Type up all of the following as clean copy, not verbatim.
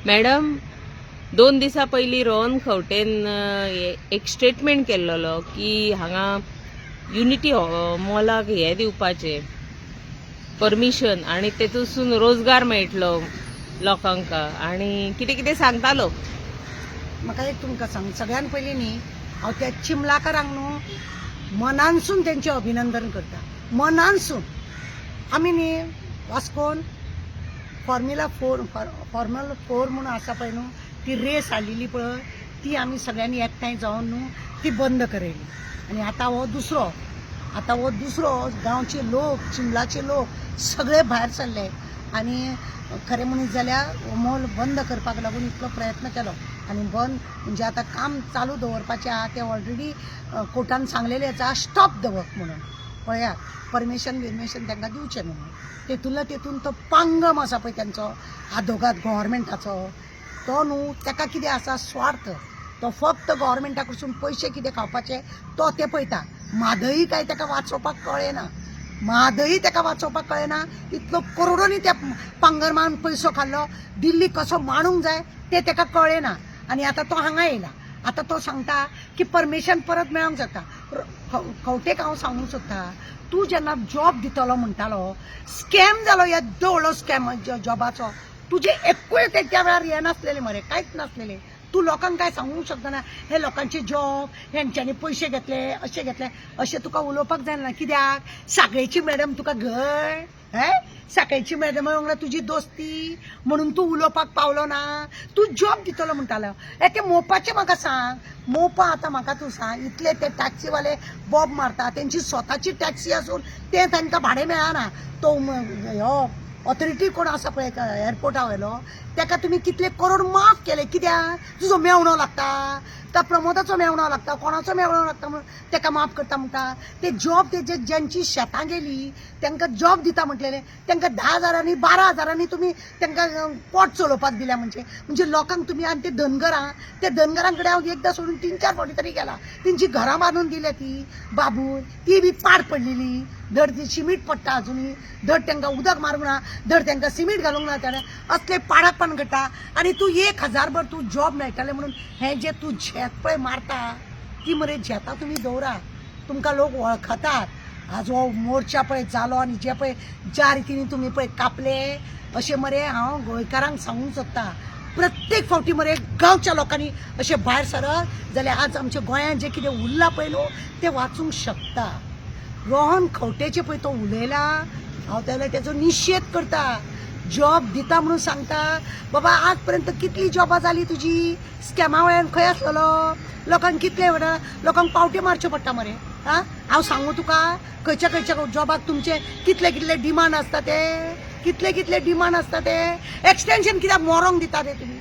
Madam 2 दिसा पयलीं रोहन खंवटेन एक स्टेटमेंट केल्लो की हांगा युनिटी मॉलाक हे दिवपाचे परमिशन आणि तेतून रोजगार मेळटलो लोकांक आणि कितें कितें सांगतालो. म्हाका एक तुमकां सांग, सगळ्यान पयलीं न्ही हांव त्या चिमलाकारांक न्हू मनानसून तेंचें अभिनंदन करता. मनानसून आमी न्ही वास्कोन फॉर्म्युला 4 म्हणून आसा पळय न्हू, ती रेस हाडिल्ली पळय, ती आमी सगळ्यांनी एकठांय जावन न्हू ती बंद करयली. आनी आतां हो दुसरो गांवचे लोक, चिमलाचे लोक सगळे भायर सरले आनी खरें म्हणत जाल्यार हो मॉल बंद करपाक लागून इतलो प्रयत्न केलो आनी बंद म्हणजे आतां काम चालू दवरपाचें आहा तें ऑलरेडी कोर्टान सांगलेलें आसा स्टॉप दवरप म्हणून. पळयात, परमिशन तांकां दिवचें म्हणून. तेतून तो पांगम आसा पळय तेंचो आदोगाद गव्हर्मेंटाचो, तो न्हू ताका कितें आसा स्वार्थ, तो फक्त गव्हर्मेंटा कडसून पयशे कितें खावपाचे तो ते पळयता. म्हादई काय ताका वाचोवपाक कळना. इतलो करोडोनी त्या पांगरमान पयसो खाल्लो, दिल्ली कसो मांडूंक जाय तें ताका कळना. आनी आतां तो हांगा येयला. आतां तो सांगता की परमिशन परत मेळोंक जाता. खंवटेक हांव सांगूंक सोदता, तूं जेन्ना जॉब दितलो म्हणटालो, स्कॅम जालो येद्दो व्हडलो स्कॅम जॉबाचो. तुजें एकूय त्या वेळार हें नासलेलें मरे, कांयच नासलेलें. तूं लोकांक काय सांगूंक शकना हे लोकांचे जॉब हेंच्यांनी पयशे घेतले अशें तुका उलोवपाक जायना. कित्याक साखळेची मॅडम तुका घड साखळेची मॅडम वांगडा तुजी दोस्ती म्हणून तूं उलोवपाक पावलो ना. तूं जॉब दितलो म्हणटालो. ते मोपाचें म्हाका सांग. मोपा आतां म्हाका तूं सांग, इतले ते टॅक्सीवाले बॉब मारता, तेंची स्वताची टॅक्सी आसून ते तांकां भाडें मेळना. तो हो ऑथॉरिटी कोण आसा पळय एअरपोर्टा वयलो, ताका तुमी कितले करोड माफ केले. कित्याक तुजो मेवणो लागता, त्या प्रमोदाचो मेवणो लागता, कोणाचो मेवणो लागता म्हणून ताका माफ करता म्हणटा. ते जॉब तेजे ज्यांची शेतां गेली तांकां जॉब दिता म्हटलेले, तांकां 10,000 12,000 तुमी तांकां पोट चलोवपाक दिल्या. म्हणजे लोकांक तुमी आनी ते धनगरां कडेन हांव एकदां सोडून 3-4 फावटी तरी गेला. तेंची घरां बांदून दिल्या ती बाबून, ती बी पाड पडलेली. धड ती सिमीट पडटा अजुनी, धड तांकां उदक मारूंक ना, धड तांकां सिमीट घालूंक ना. ताणें असले पाडाकपण करता. आनी तूं 1,000 भर तूं जॉब मेळटलें म्हणून हें जें तूं झेत पळय मारता, ती मरे झेतां तुमी दवरा. तुमकां लोक वळखतात. आज हो मोर्चा पळय जालो आनी जे पळय ज्या रितीन तुमी पळय कापले, अशें मरे हांव गोंयकारांक सांगूंक सोदता, प्रत्येक फावटी मरे गांवच्या लोकांनी अशें भायर सरत जाल्यार आज आमच्या गोंयांत जें कितें उरलां पळय न्हू तें वाचूंक शकता. रोहन खंवटेचे पळय तो उलयला, हांव जाल्यार तेजो निशेध करता. जॉब दिता म्हणून सांगता. बाबा आज पर्यंत कितली जॉबां जाली तुजी? स्कॅमा वेळान खंय आसलेलो? लोकांक कितले लोकांक पावटे मारच्यो पडटा मरे. हांव सांगू तुका, खंयच्या जॉबाक तुमचे कितले डिमांड आसता ते, कितले डिमांड आसता ते. एक्सटेंशन कित्याक मोरोंक दिता रे तुमी?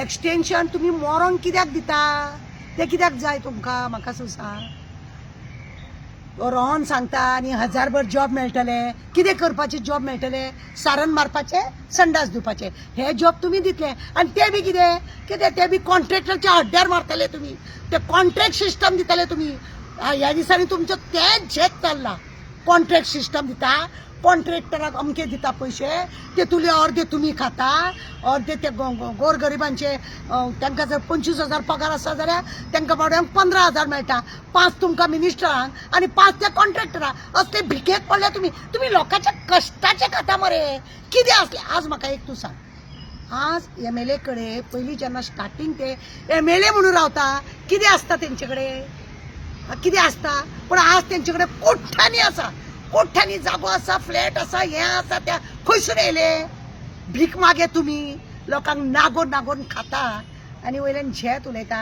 एक्सटेंशन तुमी मोरोंक कित्याक दिता? ते कित्याक जाय तुमकां म्हाका सांग. रोहन सांगता आनी 1,000 भर जॉब मेळटले. कितें करपाचे जॉब मेळटले? सारण मारपाचे, संडास दिवपाचे, हे जॉब तुमी दितले. आनी ते बी कितें ते बी कॉन्ट्रॅक्टरच्या हड्ड्यार मारतले तुमी. ते कॉन्ट्रॅक्ट सिस्टम दितले तुमी. ह्या दिसांनी तुमचो तेच झेत चल्ला. कॉन्ट्रॅक्ट सिस्टम दिता, कॉन्ट्रॅक्टराक अमके दिता पयशे, तेतुले अर्दे तुमी खाता, अर्दे ते गोरगरिबांचे. तांकां जर 25,000 पगार आसा जाल्यार तांकां बाबड्यांक 15,000 मेळटा. 5 तुमकां मिनिस्टरांक आनी 5 त्या कॉन्ट्रॅक्टराक. असले भिकेक पडल्या तुमी लोकांच्या कश्टाचे खाता मरे. कितें असले आज म्हाका एक तूं सांग, आज MLA कडे पयलीं जेन्ना स्टार्टींग ते MLA म्हणून रावता, कितें आसता तेंचे कडेन? कितें आसता? पूण आज तेंचे कडेन कोठ्यांनी आसा, कोठ्यांनी जागो आसा, फ्लॅट आसा, हें आसा, त्या खंयसून येयले? भीक मागे तुमी लोकांक नागोन खाता आनी वयल्यान झेत उलयता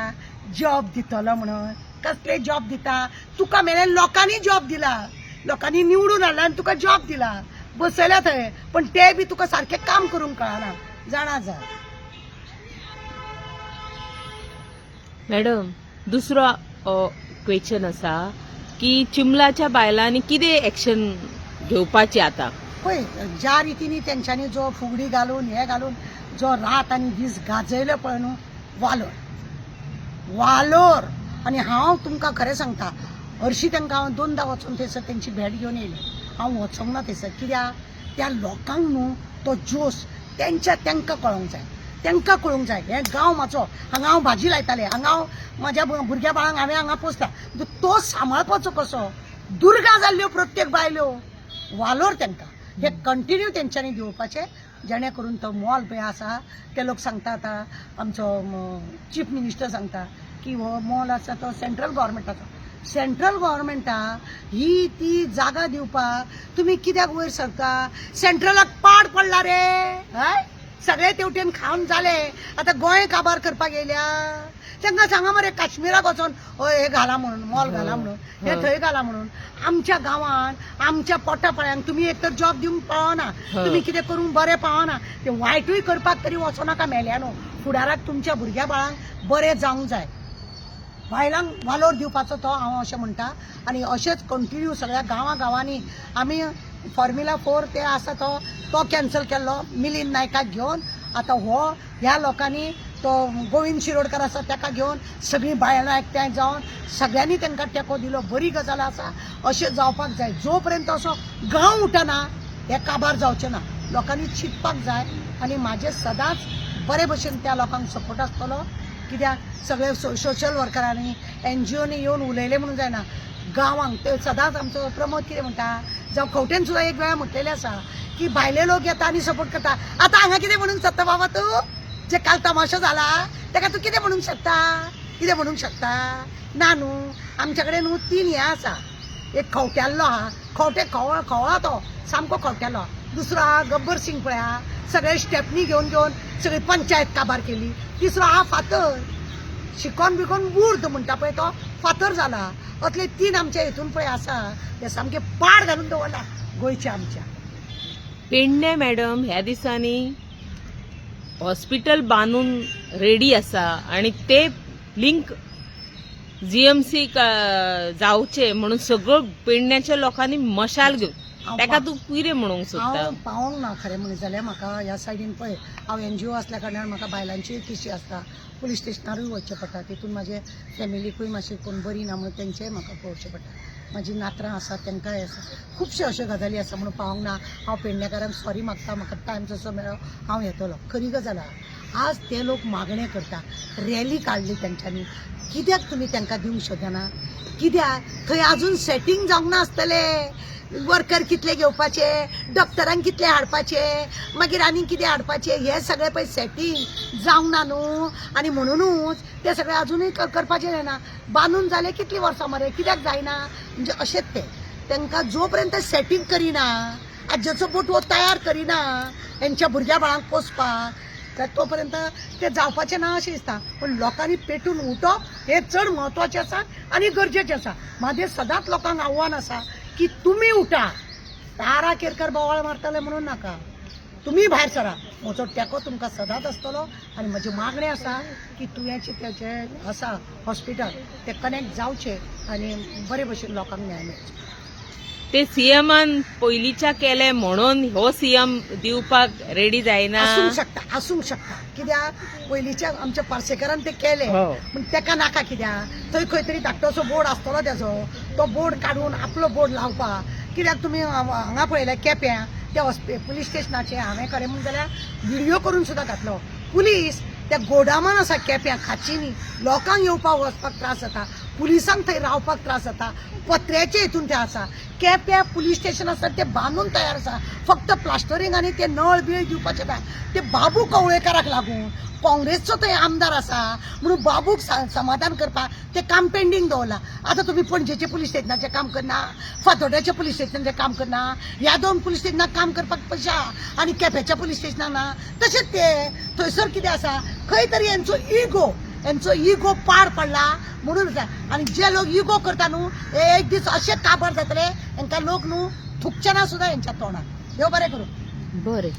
जॉब दितलो म्हणून. कसले जॉब दिता? तुका मेरेन लोकांनी जॉब दिला, लोकांनी निवडून हाडला आनी तुका जॉब दिला, बसयल्या थंय. पण ते बी तुका सारकें काम करूंक कळना. जाणा जा. मॅडम दुसरो क्वेश्चन आसा की चिमलाच्या बायलांनी कितें एक्शन घेवपाची आतां? पळय, ज्या रितीनी तेंच्यांनी जो फुगडी घालून हे घालून जो रात आनी दीस गाजयलो पळय न्हू, वालोर. आनी हांव तुमकां खरें सांगता, हरशीं तांकां हांव 2दा वचून थंयसर तेंची भेट घेवन येयलें. हांव वचोंक ना थंयसर. कित्याक त्या लोकांक न्हू तो जोश तांकां कळोंक जाय. तांकां कळूंक जाय हे गांव म्हाजो, हांगा हांव भाजी लायतालें, हांगा हांव म्हाज्या भुरग्या बाळांक हांवें हांगा पोसता, तो सांबाळपाचो कसो. दुर्गा जाल्ल्यो प्रत्येक बायल्यो वालोर तांकां हे कंटिन्यू तेंच्यांनी दिवपाचें, जेणे करून तो मॉल पळय आसा ते लोक सांगता आतां आमचो चीफ मिनिस्टर सांगता की हो मॉल आसा तो सेंट्रल गव्हर्मेंटाचो. सेंट्रल गव्हर्मेंटा ही ती जागा दिवपाक तुमी कित्याक वयर सरता. सेंट्रलाक पाड पडला रे, हय सगळे तेवटेन खावन जाले, आतां गोंय काबार करपाक येयल्या. तांकां सांगा मरे काश्मीराक वचोन हे घाला म्हणून, मॉल घाला म्हणून, हे थंय घाला म्हणून. आमच्या गांवान आमच्या पोटापाळ्यांक तुमी एक तर जॉब दिवंक पावना, तुम्ही कितें करूंक बरें पावना, ते वायटूय करपाक तरी वचो नाका मेल्यानो. फुडाराक तुमच्या भुरग्या बाळांक बरें जावंक जाय. बायलांक वालोर दिवपाचो तो हांव अशें म्हणटा. आनी अशेंच कंटिन्यू सगळ्या गांवांनी आमी फॉर्म्युला 4 ते आसा तो कॅन्सल केल्लो मिलिंद नायकाक घेवन. आतां हो ह्या लोकांनी तो गोविंद शिरोडकर आसा ताका घेवन सगळीं बायलां एकठांय जावन सगळ्यांनी तांकां तेंको दिलो. बरी गजाल आसा, अशें जावपाक जाय. जो पर्यंत असो गांव उठना हे काबार जावचें ना. लोकांनी चिंतपाक जाय. आनी म्हाजें सदांच बरे भशेन त्या लोकांक सपोर्ट आसतलो. कित्याक सगळे सोशल वर्करांनी NGOनी येवन उलयलें म्हणून जायना. गांवांक ते सदांच आमचो प्रमोद कितें म्हणटा, जावं खंवटेन सुद्दां एक वेळा म्हटलेलें आसा की भायले लोक येता आनी सपोर्ट करता. आतां हांगा कितें म्हणूंक शकता बाबा तूं, जे काल तमाशो जाला ताका तूं कितें म्हणूंक शकता, कितें म्हणूंक शकता ना न्हू. आमच्या कडेन न्हू 3 हे आसा. एक खंवट्याल्लो आहा, खंवळा तो सामको खंवट्यालो. दुसरो आहा गब्बर सिंग पळया, सगळे स्टेपनी घेवन सगळी पंचायत काबार केली. तिसरो आहा फातर, शिकोन बिकोन बुर्द म्हणटा पळय तो फातर जाला. असले 3 आमच्या हितून पळय आसा ते सामके पाड घालून दवरला गोंयच्या आमच्या. पेडणे मॅडम ह्या दिसांनी हॉस्पिटल बांदून रेडी आसा आणि ते लिंक GMC जावचे म्हणून सगळं पेडण्याच्या लोकांनी मशाल घेवन ताका तूं कितें म्हणूंक सोदता. हांव पावोंक ना खरें म्हणलें जाल्यार म्हाका ह्या सायडीन पळय हांव NGO आसल्या कारणान म्हाका बायलांची किशी आसता. पुलीस स्टेशनारूय वचचें पडटा. तितून म्हाजे फॅमिलीकूय मातशें कोण बरी ना म्हणून तेंचेय म्हाका पळोवचें पडटा. म्हाजी नात्रां आसा तेंकांय आसा. खुबश्यो अश्यो गजाली आसा म्हणून पावोंक ना. हांव पेडणेकारांक सॉरी मागता. म्हाका टायम जसो मेळ्ळो हांव येतलो. खरी गजाल आहा, आज ते लोक मागणे करता. रॅली काडली तेंच्यांनी. कित्याक तुमी तांकां दिवंक शकना. कित्याक थंय आजून सेटींग जावंक नासतले. वर्कर कितले घेवपाचे, डॉक्टरांक कितले हाडपाचे, मागीर आनी कितें हाडपाचे, हे सगळे पळय सेटींग जावंक ना न्हू. आनी म्हणुनूच ते सगळे आजुनूय करपाचें जायना. बांदून जाले कितलीं वर्सां मरे, कित्याक जायना म्हणजे अशेंच ते. तांकां जो पर्यंत सेटींग करिना, आज्याचो बोटवो तयार करिना हेंच्या भुरग्या बाळांक पोसपाक, तर तो पर्यंत ते जावपाचें ना अशें दिसता. पूण लोकांनी पेटून उठप हें चड म्हत्वाचें आसा आनी गरजेचें आसा. म्हाजें सदांच लोकांक आव्हान आसा की तुमी उठा. तारा केरकर बोवाळ मारतले म्हणून नाका, तुमी भायर सरा. म्हजो तेंको तुमकां सदांच आसतलो. आनी म्हजी मागणी आसा की तुवेंचे तेचे आसा हॉस्पिटल ते कनेक्ट जावचे आनी बरे भशेन लोकांक न्याय मेळचो. ते सीएमान पयलींच्या केले म्हणून हो सीएम दिवपाक रेडी जायना. आसूंक शकता. कित्याक पयलींच्या आमच्या पार्सेकरान ते केले पूण तेका नाका. कित्याक थंय खंय तरी धाकटोसो बोर्ड आसतलो तेजो, तो बोर्ड काडून आपलो बोर्ड लावपाक. कित्याक तुमी हांगा पळयल्या केप्यां त्या पुलीस स्टेशनाचे हांवें खरें म्हणून जाल्यार व्हिडियो करून सुद्दां घातलो. पुलीस त्या गोडामान आसा केप्यां खाचीनी, लोकांक येवपाक वचपाक त्रास जाता, पुलिसांक थंय रावपाक त्रास जाता. पत्र्याचे हितून ते आसा. केप्यां पुलीस स्टेशन आसा ते बांदून तयार आसा. फक्त प्लास्टरींग आनी ते नळ बिळ दिवपाचे ना. ते बाबू कवळेकाराक लागून काँग्रेसचो थंय आमदार आसा म्हणून बाबूक समाधान करपाक ते काम पेंडींग दवरला. आतां तुमी पणजेचे पुलीस स्टेशनाचें काम करना, फातोड्याच्या पुलीस स्टेशनाचें काम करना, ह्या 2 पुलीस स्टेशनाक काम करपाक पयशे आहा आनी केप्याच्या पुलीस स्टेशनाक ना. तशेंच ते थंयसर कितें आसा, खंय तरी यांचो इगो पाड पडला म्हणून आसा. आनी जे लोक इगो करता न्हू हे एक दीस अशें काबार जातले, हांकां लोक न्हू थुकचे ना सुद्दां हेंच्या तोंडाक. देव बरें करूं. बरें.